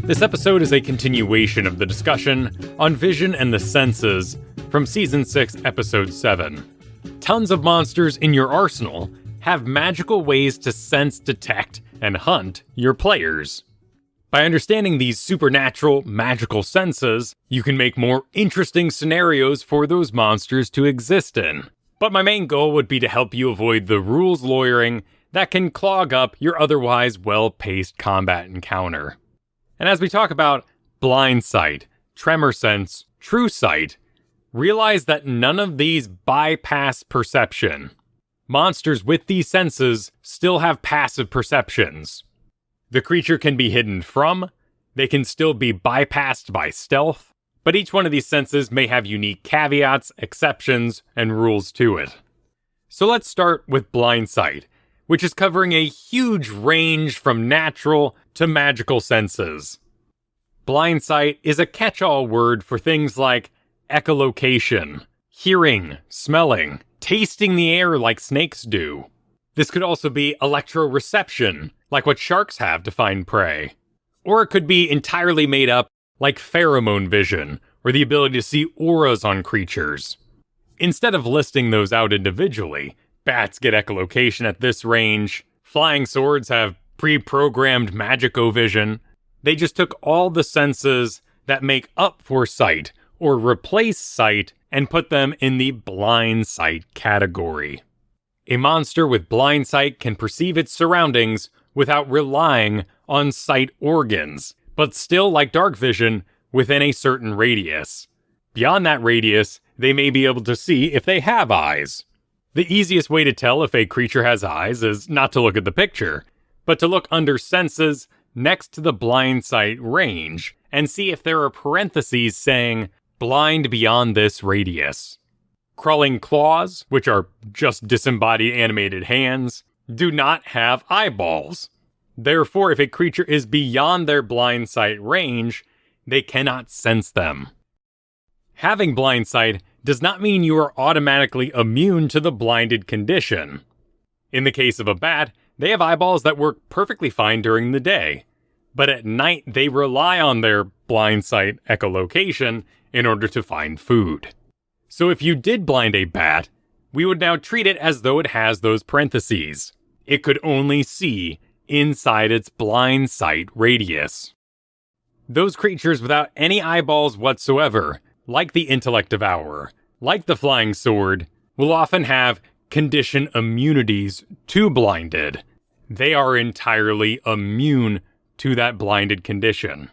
This episode is a continuation of the discussion on vision and the senses from Season 6, Episode 7. Tons of monsters in your arsenal have magical ways to sense, detect, and hunt your players. By understanding these supernatural, magical senses, you can make more interesting scenarios for those monsters to exist in. But my main goal would be to help you avoid the rules lawyering that can clog up your otherwise well-paced combat encounter. And as we talk about Blindsight, Tremor Sense, truesight, realize that none of these bypass perception. Monsters with these senses still have passive perceptions. The creature can be hidden from, they can still be bypassed by stealth, but each one of these senses may have unique caveats, exceptions, and rules to it. So let's start with Blindsight, which is covering a huge range from natural to magical senses. Blindsight is a catch-all word for things like echolocation, hearing, smelling, tasting the air like snakes do. This could also be electroreception, like what sharks have to find prey. Or it could be entirely made up, like pheromone vision, or the ability to see auras on creatures. Instead of listing those out individually, bats get echolocation at this range, flying swords have pre-programmed magico-vision. They just took all the senses that make up for sight, or replace sight, and put them in the Blindsight category. A monster with Blindsight can perceive its surroundings without relying on sight organs, but still, like dark vision, within a certain radius. Beyond that radius, they may be able to see if they have eyes. The easiest way to tell if a creature has eyes is not to look at the picture, but to look under senses next to the Blindsight range and see if there are parentheses saying, blind beyond this radius. Crawling claws, which are just disembodied animated hands, do not have eyeballs. Therefore, if a creature is beyond their Blindsight range, they cannot sense them. Having Blindsight does not mean you are automatically immune to the blinded condition. In the case of a bat, they have eyeballs that work perfectly fine during the day, but at night they rely on their Blindsight echolocation in order to find food. So if you did blind a bat, we would now treat it as though it has those parentheses. It could only see inside its Blindsight radius. Those creatures without any eyeballs whatsoever, like the Intellect Devourer, like the Flying Sword, will often have condition immunities to blinded. They are entirely immune to that blinded condition.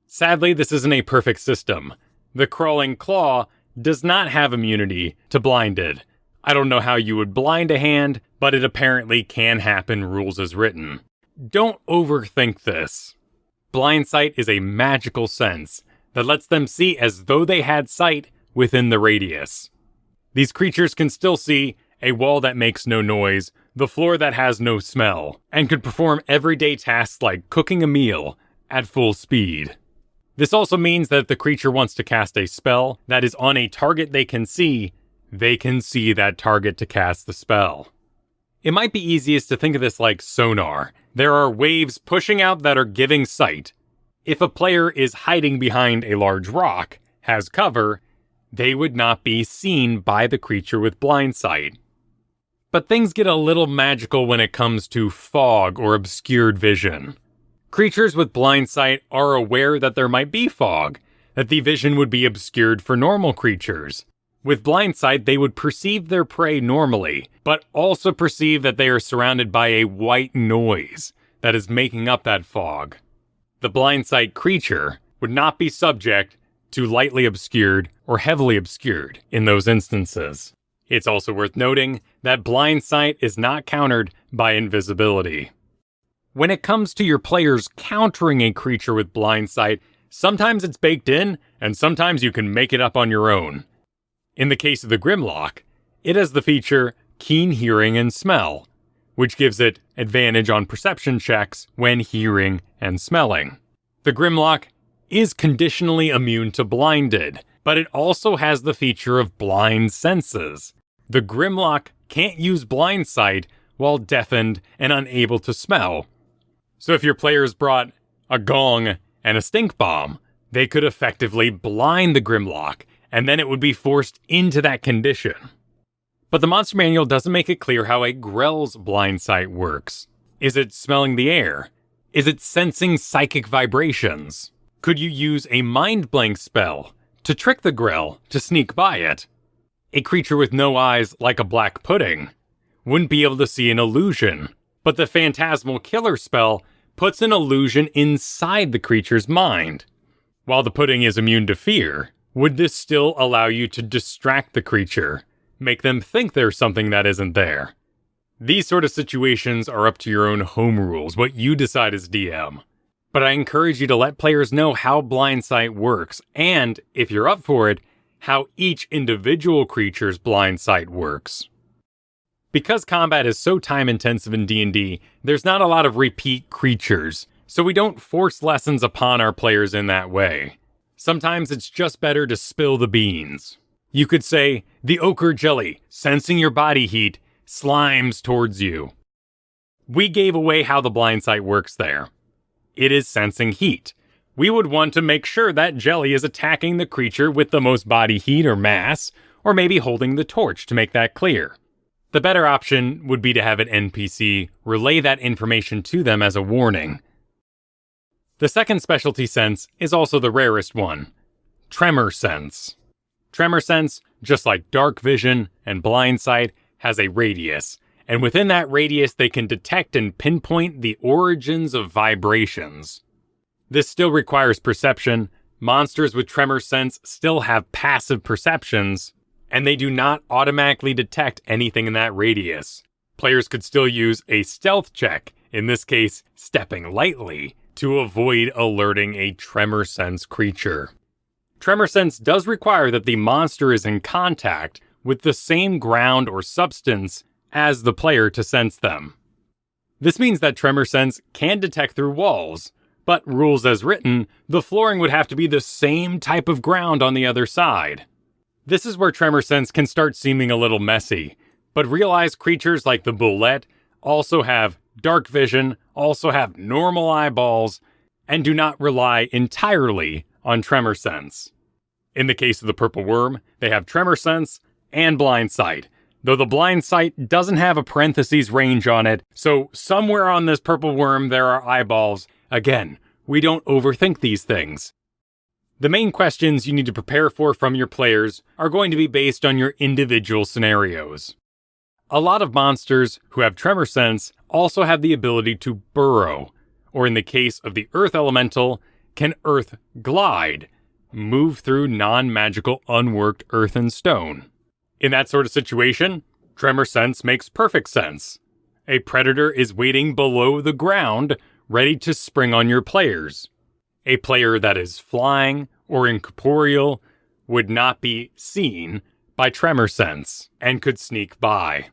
Sadly, this isn't a perfect system. The Crawling Claw does not have immunity to blinded. I don't know how you would blind a hand, but it apparently can happen, rules as written. Don't overthink this. Blindsight is a magical sense that lets them see as though they had sight within the radius. These creatures can still see a wall that makes no noise, the floor that has no smell, and could perform everyday tasks like cooking a meal at full speed. This also means that if the creature wants to cast a spell that is on a target they can see that target to cast the spell. It might be easiest to think of this like sonar. There are waves pushing out that are giving sight. If a player is hiding behind a large rock, has cover, they would not be seen by the creature with Blindsight. But things get a little magical when it comes to fog or obscured vision. Creatures with Blindsight are aware that there might be fog, that the vision would be obscured for normal creatures. With Blindsight, they would perceive their prey normally, but also perceive that they are surrounded by a white noise that is making up that fog. The Blindsight creature would not be subject to lightly obscured or heavily obscured in those instances. It's also worth noting that Blindsight is not countered by invisibility. When it comes to your players countering a creature with Blindsight, sometimes it's baked in, and sometimes you can make it up on your own. In the case of the Grimlock, it has the feature Keen Hearing and Smell, which gives it advantage on perception checks when hearing and smelling. The Grimlock is conditionally immune to blinded, but it also has the feature of blind senses. The Grimlock can't use Blindsight while deafened and unable to smell. So if your players brought a gong and a stink bomb. They could effectively blind the Grimlock, and then it would be forced into that condition. But the monster manual doesn't make it clear how a Grell's Blindsight works. Is it smelling the air? Is it sensing psychic vibrations? Could you use a mind blank spell to trick the Grell to sneak by it? A creature with no eyes, like a black pudding, wouldn't be able to see an illusion, but the Phantasmal Killer spell puts an illusion inside the creature's mind. While the pudding is immune to fear, would this still allow you to distract the creature, make them think there's something that isn't there? These sort of situations are up to your own home rules, what you decide as DM. But I encourage you to let players know how Blindsight works, and, if you're up for it, how each individual creature's Blindsight works. Because combat is so time-intensive in D&D, there's not a lot of repeat creatures, so we don't force lessons upon our players in that way. Sometimes it's just better to spill the beans. You could say, the ochre jelly, sensing your body heat, slimes towards you. We gave away how the Blindsight works there. It is sensing heat. We would want to make sure that jelly is attacking the creature with the most body heat or mass, or maybe holding the torch to make that clear. The better option would be to have an NPC relay that information to them as a warning. The second specialty sense is also the rarest one, Tremor Sense. Tremor Sense, just like Dark Vision and Blindsight, has a radius, and within that radius they can detect and pinpoint the origins of vibrations. This still requires perception. Monsters with Tremor Sense still have passive perceptions, and they do not automatically detect anything in that radius. Players could still use a stealth check, in this case, stepping lightly, to avoid alerting a Tremor Sense creature. Tremor Sense does require that the monster is in contact with the same ground or substance as the player to sense them. This means that Tremor Sense can detect through walls, but rules as written, the flooring would have to be the same type of ground on the other side. This is where Tremor Sense can start seeming a little messy, but realize creatures like the Bullet also have dark vision, also have normal eyeballs, and do not rely entirely on Tremor Sense. In the case of the Purple Worm, they have Tremor Sense and Blindsight, though the Blindsight doesn't have a parentheses range on it, so somewhere on this Purple Worm there are eyeballs. Again, we don't overthink these things. The main questions you need to prepare for from your players are going to be based on your individual scenarios. A lot of monsters who have Tremor Sense also have the ability to burrow, or in the case of the Earth Elemental, can Earth glide, move through non-magical unworked earth and stone. In that sort of situation, Tremor Sense makes perfect sense. A predator is waiting below the ground, ready to spring on your players. A player that is flying or incorporeal would not be seen by Tremor Sense and could sneak by.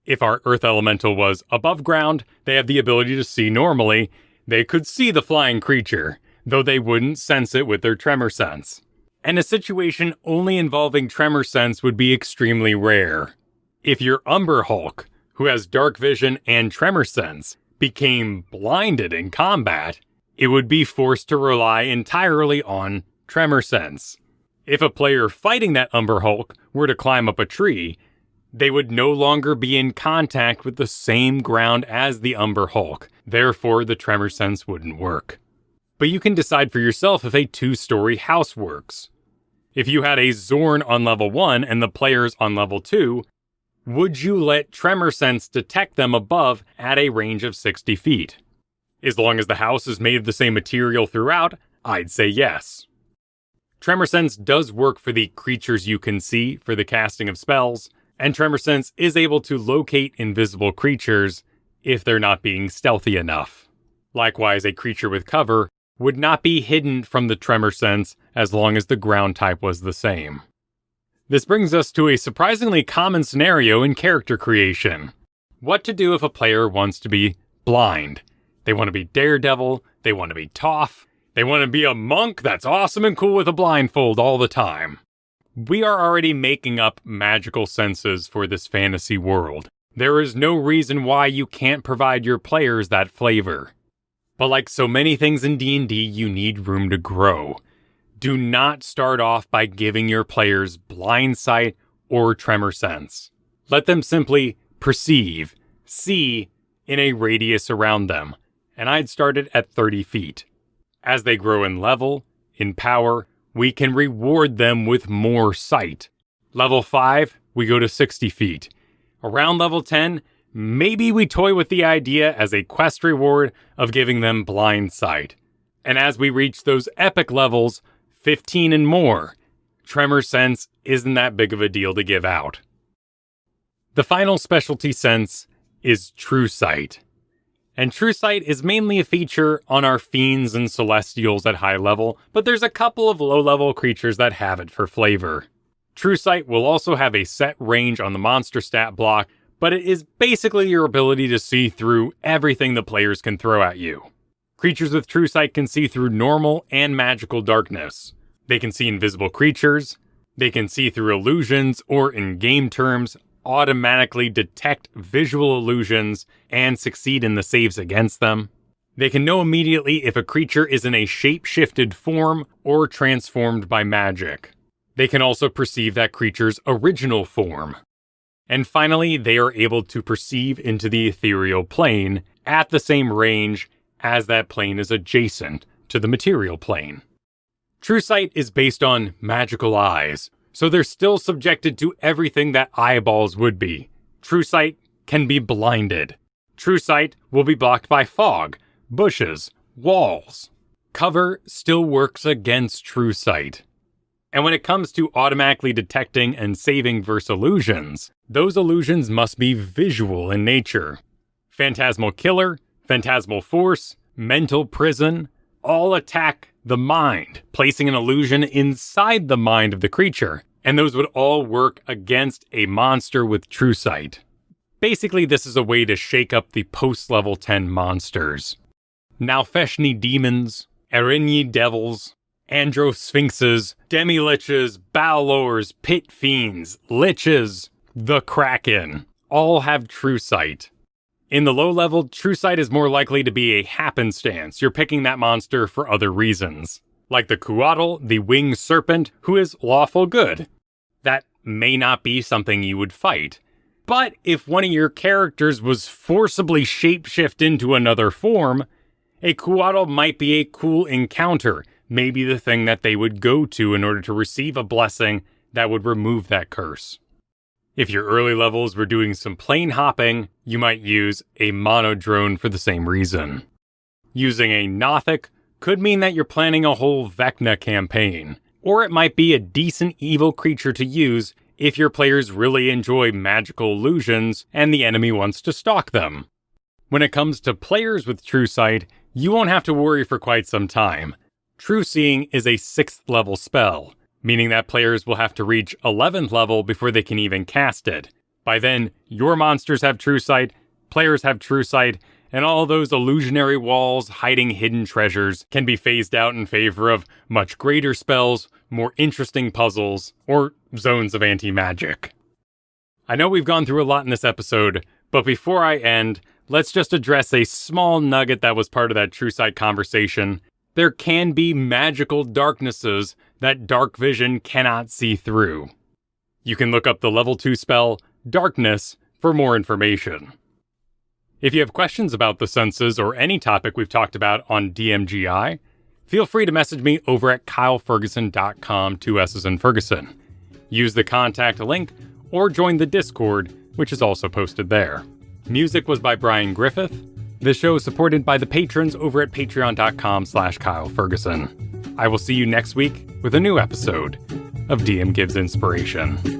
If our Earth Elemental was above ground, they have the ability to see normally. They could see the flying creature, though they wouldn't sense it with their Tremor Sense. And a situation only involving Tremor Sense would be extremely rare. If your Umber Hulk, who has dark vision and Tremor Sense, became blinded in combat, it would be forced to rely entirely on Tremor Sense. If a player fighting that Umber Hulk were to climb up a tree, they would no longer be in contact with the same ground as the Umber Hulk, therefore the Tremor Sense wouldn't work. But you can decide for yourself if a 2-story house works. If you had a Zorn on level 1 and the players on level 2, would you let Tremor Sense detect them above at a range of 60 feet? As long as the house is made of the same material throughout, I'd say yes. Tremor Sense does work for the creatures you can see for the casting of spells, and Tremor Sense is able to locate invisible creatures if they're not being stealthy enough. Likewise, a creature with cover would not be hidden from the Tremor Sense as long as the ground type was the same. This brings us to a surprisingly common scenario in character creation. What to do if a player wants to be blind? They want to be Daredevil, they want to be Toph, they want to be a monk that's awesome and cool with a blindfold all the time. We are already making up magical senses for this fantasy world. There is no reason why you can't provide your players that flavor. But like so many things in D&D, you need room to grow. Do not start off by giving your players Blindsight or Tremor Sense. Let them simply perceive, see in a radius around them, and I'd start it at 30 feet. As they grow in level, in power, we can reward them with more sight. Level 5, we go to 60 feet. Around level 10, maybe we toy with the idea as a quest reward of giving them blind sight. And as we reach those epic levels, 15 and more, Tremor Sense isn't that big of a deal to give out. The final specialty sense is truesight. And truesight is mainly a feature on our fiends and celestials at high level, but there's a couple of low-level creatures that have it for flavor. Truesight will also have a set range on the monster stat block, but it is basically your ability to see through everything the players can throw at you. Creatures with truesight can see through normal and magical darkness. They can see invisible creatures, they can see through illusions, or in game terms, automatically detect visual illusions and succeed in the saves against them. They can know immediately if a creature is in a shape-shifted form or transformed by magic. They can also perceive that creature's original form. And finally, they are able to perceive into the ethereal plane at the same range as that plane is adjacent to the material plane. Truesight is based on magical eyes, so they're still subjected to everything that eyeballs would be. Truesight can be blinded. Truesight will be blocked by fog, bushes, walls. Cover still works against truesight. And when it comes to automatically detecting and saving versus illusions, those illusions must be visual in nature. Phantasmal Killer, Phantasmal Force, Mental Prison, all attack the mind, placing an illusion inside the mind of the creature, and those would all work against a monster with truesight. Basically, this is a way to shake up the post-level 10 monsters. Nalfeshni demons, Erenyi devils, Androsphinxes, Demi-liches, Balors, Pit fiends, liches, the Kraken, all have truesight. In the low level, truesight is more likely to be a happenstance. You're picking that monster for other reasons. Like the Kuatl, the winged serpent, who is lawful good. That may not be something you would fight. But if one of your characters was forcibly shapeshift into another form, a Kuatl might be a cool encounter, maybe the thing that they would go to in order to receive a blessing that would remove that curse. If your early levels were doing some plane hopping, you might use a monodrone for the same reason. Using a Nothic could mean that you're planning a whole Vecna campaign, or it might be a decent evil creature to use if your players really enjoy magical illusions and the enemy wants to stalk them. When it comes to players with truesight, you won't have to worry for quite some time. True Seeing is a 6th level spell, meaning that players will have to reach 11th level before they can even cast it. By then, your monsters have truesight, players have truesight, and all those illusionary walls hiding hidden treasures can be phased out in favor of much greater spells, more interesting puzzles, or zones of anti-magic. I know we've gone through a lot in this episode, but before I end, let's just address a small nugget that was part of that truesight conversation. There can be magical darknesses that dark vision cannot see through. You can look up the level 2 spell, Darkness, for more information. If you have questions about the senses or any topic we've talked about on DMGI, feel free to message me over at kylefergusson.com, 2 S's in Fergusson. Use the contact link or join the Discord, which is also posted there. Music was by Brian Griffith. The show is supported by the patrons over at patreon.com/kylefergusson. I will see you next week with a new episode of DM Gives Inspiration.